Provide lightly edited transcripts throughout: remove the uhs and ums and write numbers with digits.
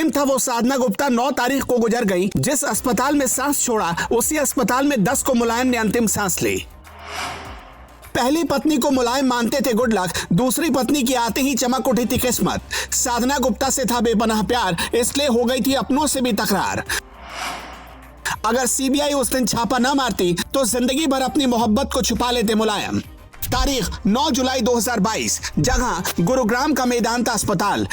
मुलायम था वो साधना गुप्ता 9 तारीख को गुजर गई। जिस अस्पताल में सांस छोड़ा उसी अस्पताल में 10 को मुलायम ने अंतिम सांस ली। पहली पत्नी को मुलायम मानते थे गुड लक, दूसरी पत्नी की आते ही चमक उठी थी किस्मत। साधना गुप्ता से था बेपनाह प्यार, इसलिए हो गई थी अपनों से भी तकरार। अगर सीबीआई उस दिन छापा न मारती तो जिंदगी भर अपनी मोहब्बत को छुपा लेते मुलायम। तारीख 9 जुलाई 2022, जगह गुरुग्राम का मेदांता अस्पताल,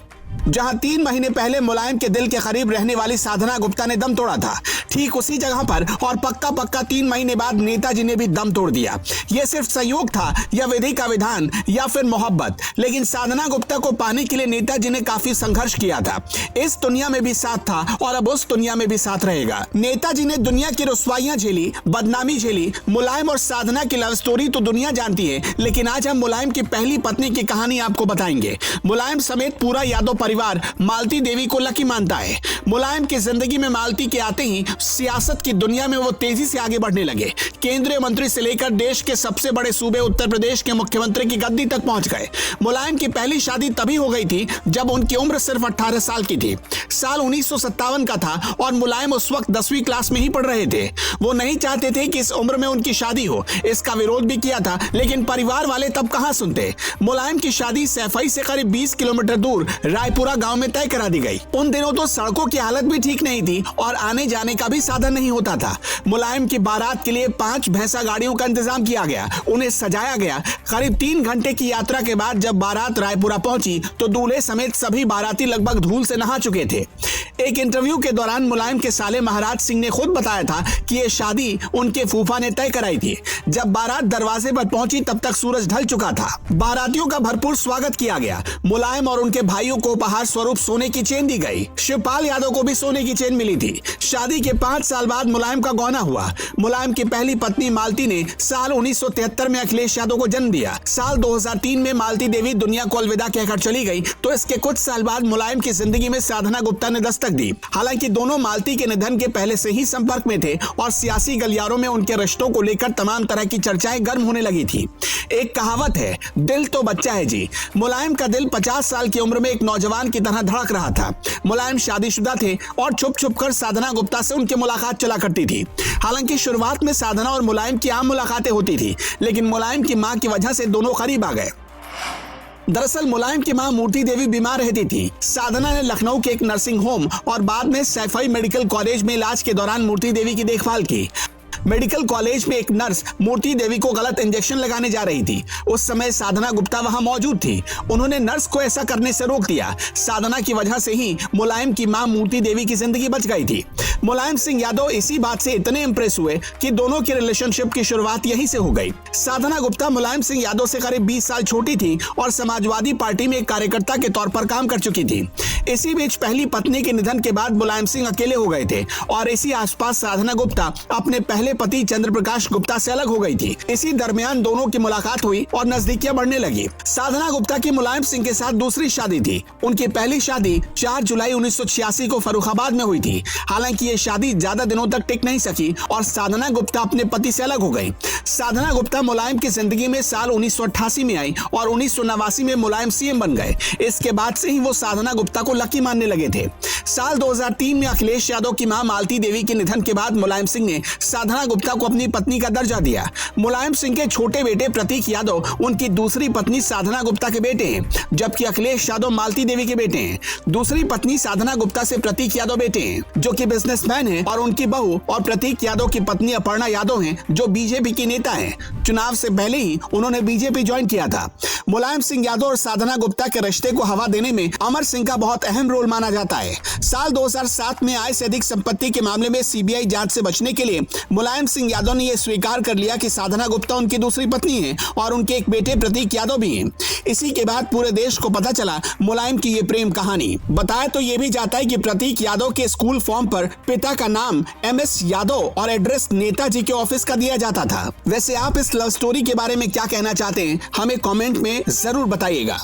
जहां 3 महीने पहले मुलायम के दिल के करीब रहने वाली साधना गुप्ता ने दम तोड़ा था। ठीक उसी जगह पर और पक्का 3 महीने बाद नेताजी ने भी दम तोड़ दिया। यह सिर्फ संयोग था या विधि का विधान या फिर मोहब्बत, लेकिन साधना गुप्ता को पाने के लिए नेताजी ने काफी संघर्ष किया था। इस दुनिया में भी साथ था और अब उस दुनिया में भी साथ रहेगा। नेताजी ने दुनिया की रुसवाइयां झेली, बदनामी झेली। मुलायम और साधना की लव स्टोरी तो दुनिया जानती है, लेकिन आज हम मुलायम की पहली पत्नी की कहानी आपको बताएंगे। मुलायम समेत पूरा यादव परिवार मालती देवी को लकी मानता है। मुलायम की जिंदगी में मालती के आते ही सियासत की दुनिया में वो तेजी से आगे बढ़ने लगे। केंद्रीय मंत्री से लेकर देश के सबसे बड़े सूबे उत्तर प्रदेश के मुख्यमंत्री की गद्दी तक पहुंच गए। मुलायम की पहली शादी तभी हो गई थी जब उनकी उम्र सिर्फ 18 साल की थी। साल 1957 का था और मुलायम उस वक्त 10वीं क्लास में ही पढ़ रहे थे। वो नहीं चाहते थे कि इस उम्र में उनकी शादी हो, इसका विरोध भी किया था, लेकिन परिवार वाले तब कहां सुनते। मुलायम की शादी सैफई से करीब 20 किलोमीटर दूर रायपुरा गांव में तय करा दी गई। उन दिनों तो सड़कों की हालत भी ठीक नहीं थी और आने जाने का भी साधन नहीं होता था। मुलायम की बारात के लिए 5 भैंसा गाड़ियों का इंतजाम किया गया, उन्हें सजाया गया। करीब 3 घंटे की यात्रा के बाद जब बारात रायपुरा पहुंची तो दूल्हे समेत सभी बाराती लगभग धूल से नहा चुके थे। एक इंटरव्यू के दौरान मुलायम के साले महाराज सिंह ने खुद बताया था कि यह शादी उनके फूफा ने तय कराई थी। जब बारात दरवाजे पर पहुंची तब तक सूरज ढल चुका था। बारातियों का भरपूर स्वागत किया गया। मुलायम और उनके भाइयों को उपहार स्वरूप सोने की चेन दी गई। शिवपाल यादव को भी सोने की चेन मिली थी। शादी के 5 साल बाद मुलायम का गौना हुआ। मुलायम की पहली पत्नी मालती ने साल 1973 में अखिलेश यादव को जन्म दिया। साल 2003 में मालती देवी दुनिया को अलविदा कहकर चली गई तो इसके कुछ साल बाद मुलायम की जिंदगी में साधना गुप्ता ने दस्तक दी। हालांकि दोनों मालती के निधन के पहले से ही संपर्क में थे और सियासी गलियारों में उनके रिश्तों को लेकर तमाम तरह की चर्चाएं गर्म होने लगी थी। एक कहावत है, दिल तो बच्चा है जी। मुलायम का दिल 50 साल की उम्र में एक नौजवान की तरह धड़क रहा था। मुलायम शादीशुदा थे और छुप कर साधना गुप्ता से उनकी मुलाकात चला करती थी। हालांकि शुरुआत में साधना और मुलायम की आम मुलाकातें होती थी, लेकिन मुलायम की मां की वजह से दोनों करीब आ गए। दरअसल मुलायम की मां मूर्ति देवी बीमार रहती थी। साधना ने लखनऊ के एक नर्सिंग होम और बाद में सैफई मेडिकल कॉलेज में इलाज के दौरान मूर्ति देवी की देखभाल की। मेडिकल कॉलेज में एक नर्स मूर्ति देवी को गलत इंजेक्शन लगाने जा रही थी। उस समय साधना गुप्ता वहां मौजूद थी। उन्होंने नर्स को ऐसा करने से रोक दिया। साधना की वजह से ही मुलायम की मां मूर्ति देवी की जिंदगी बच गई थी। मुलायम सिंह यादव इसी बात से इतने इंप्रेस हुए कि दोनों की रिलेशनशिप की शुरुआत यहीं से हो गई। साधना गुप्ता मुलायम सिंह यादव से करीब 20 साल छोटी थी और समाजवादी पार्टी में एक कार्यकर्ता के तौर पर काम कर चुकी थी। इसी बीच पहली पत्नी के निधन के बाद मुलायम सिंह अकेले हो गए थे और इसी आसपास साधना गुप्ता अपने पहले पति चंद्र प्रकाश गुप्ता से अलग हो गई थी। इसी दरमियान दोनों की मुलाकात हुई और नजदीकियां बढ़ने लगी। साधना गुप्ता की मुलायम सिंह के साथ दूसरी शादी थी। उनकी पहली शादी 4 जुलाई 1986 को फर्रुखाबाद में हुई थी। हालांकि ये शादी ज्यादा दिनों तक टिक नहीं सकी और साधना गुप्ता अपने पति से अलग हो गई। साधना गुप्ता मुलायम की जिंदगी में साल 1988 में आई और 1989 में मुलायम सीएम बन गए। इसके बाद से ही वो साधना गुप्ता को लकी मानने लगे थे। साल 2003 में अखिलेश यादव की मां मालती देवी के निधन के बाद मुलायम सिंह ने साधना गुप्ता को अपनी पत्नी का दर्जा दिया। मुलायम सिंह के छोटे बेटे प्रतीक यादव उनकी दूसरी पत्नी साधना गुप्ता के बेटे हैं, जबकि अखिलेश यादव मालती देवी के बेटे हैं। दूसरी पत्नी साधना गुप्ता से प्रतीक यादव बेटे हैं, जो कि बिजनेसमैन हैं, और उनकी बहू और प्रतीक यादव की पत्नी अपर्णा यादव हैं, जो बीजेपी की नेता हैं। चुनाव से पहले ही उन्होंने बीजेपी ज्वाइन किया था। मुलायम सिंह यादव और साधना गुप्ता के रिश्ते को हवा देने में अमर सिंह का बहुत अहम रोल माना जाता है। साल 2007 में आय से अधिक संपत्ति के मामले में सीबीआई जांच से बचने के लिए मुलायम सिंह यादव ने यह स्वीकार कर लिया कि साधना गुप्ता उनकी दूसरी पत्नी है और उनके एक बेटे प्रतीक यादव भी हैं। इसी के बाद पूरे देश को पता चला मुलायम की ये प्रेम कहानी। बताया तो ये भी जाता है कि प्रतीक यादव के स्कूल फॉर्म पर पिता का नाम MS यादव और एड्रेस नेताजी के ऑफिस का दिया जाता था। वैसे आप इस लव स्टोरी के बारे में क्या कहना चाहते हैं, हमें कमेंट में जरूर बताइएगा।